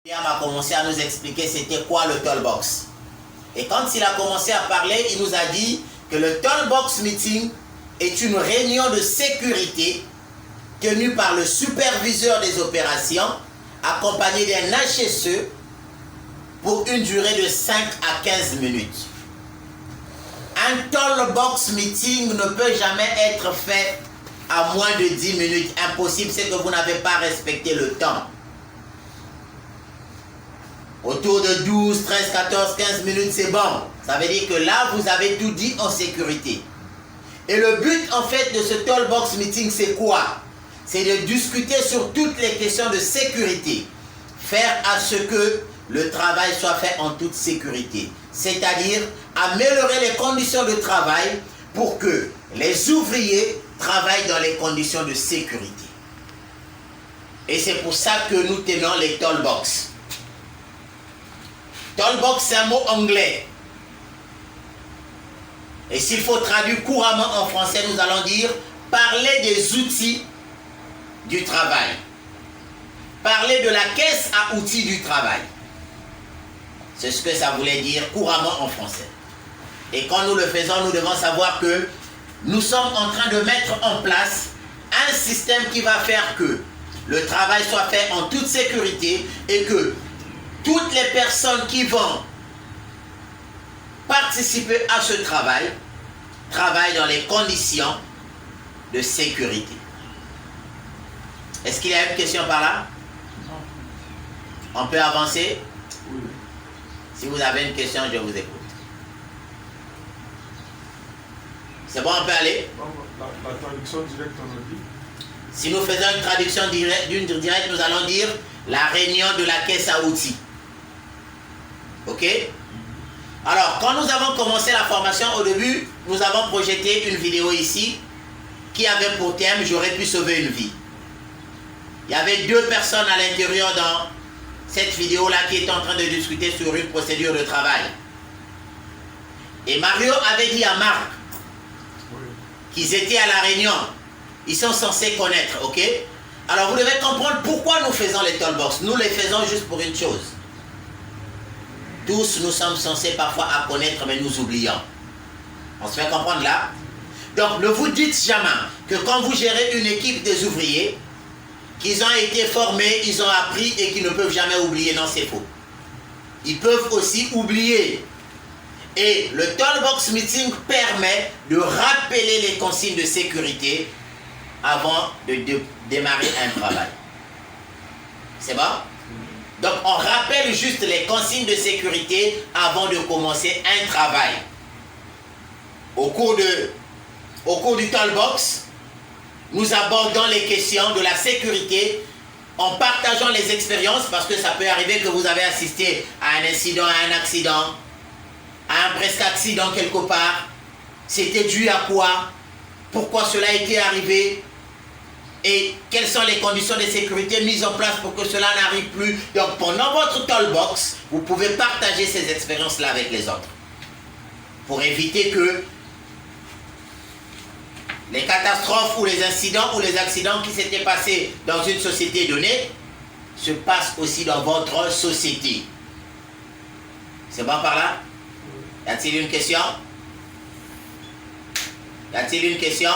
William a commencé à nous expliquer c'était quoi le Tollbox. Et quand il a commencé à parler, il nous a dit que le Tollbox Meeting est une réunion de sécurité tenue par le superviseur des opérations, accompagné d'un HSE pour une durée de 5 à 15 minutes. Un Tollbox Meeting ne peut jamais être fait à moins de 10 minutes. Impossible, c'est que vous n'avez pas respecté le temps. Autour de 12, 13, 14, 15 minutes, c'est bon. Ça veut dire que là, vous avez tout dit en sécurité. Et le but, en fait, de ce Tollbox Meeting, c'est quoi? C'est de discuter sur toutes les questions de sécurité. Faire à ce que le travail soit fait en toute sécurité. C'est-à-dire améliorer les conditions de travail pour que les ouvriers travaillent dans les conditions de sécurité. Et c'est pour ça que nous tenons les Tollbox. Tollbox, c'est un mot anglais. Et s'il faut traduire couramment en français, nous allons dire parler des outils du travail. Parler de la caisse à outils du travail. C'est ce que ça voulait dire couramment en français. Et quand nous le faisons, nous devons savoir que nous sommes en train de mettre en place un système qui va faire que le travail soit fait en toute sécurité et que toutes les personnes qui vont participer à ce travail travaillent dans les conditions de sécurité. Est-ce qu'il y a une question par là? On peut avancer? Oui. Si vous avez une question, je vous écoute. C'est bon, on peut aller? La traduction directe, on a dit. Si nous faisons une traduction directe, nous allons dire la réunion de la caisse à outils. Ok? Alors, quand nous avons commencé la formation, au début, nous avons projeté une vidéo ici qui avait pour thème « J'aurais pu sauver une vie ». Il y avait 2 personnes à l'intérieur dans cette vidéo-là qui étaient en train de discuter sur une procédure de travail. Et Mario avait dit à Marc qu'ils étaient à la réunion. Ils sont censés connaître, ok? Alors, vous devez comprendre pourquoi nous faisons les Tollbox. Nous les faisons juste pour une chose. Tous, nous sommes censés parfois à connaître, mais nous oublions. On se fait comprendre là? Donc, ne vous dites jamais que quand vous gérez une équipe des ouvriers, qu'ils ont été formés, ils ont appris et qu'ils ne peuvent jamais oublier. Non, c'est faux. Ils peuvent aussi oublier. Et le Tollbox Meeting permet de rappeler les consignes de sécurité avant de démarrer un travail. C'est bon? Donc, on rappelle juste les consignes de sécurité avant de commencer un travail. Au cours du Tollbox, nous abordons les questions de la sécurité en partageant les expériences parce que ça peut arriver que vous avez assisté à un incident, à un accident, à un presque accident quelque part. C'était dû à quoi? Pourquoi cela était arrivé? Et quelles sont les conditions de sécurité mises en place pour que cela n'arrive plus? Donc pendant votre Tollbox, vous pouvez partager ces expériences-là avec les autres. Pour éviter que les catastrophes ou les incidents ou les accidents qui s'étaient passés dans une société donnée se passent aussi dans votre société. C'est bon par là? Y a-t-il une question? Y a-t-il une question?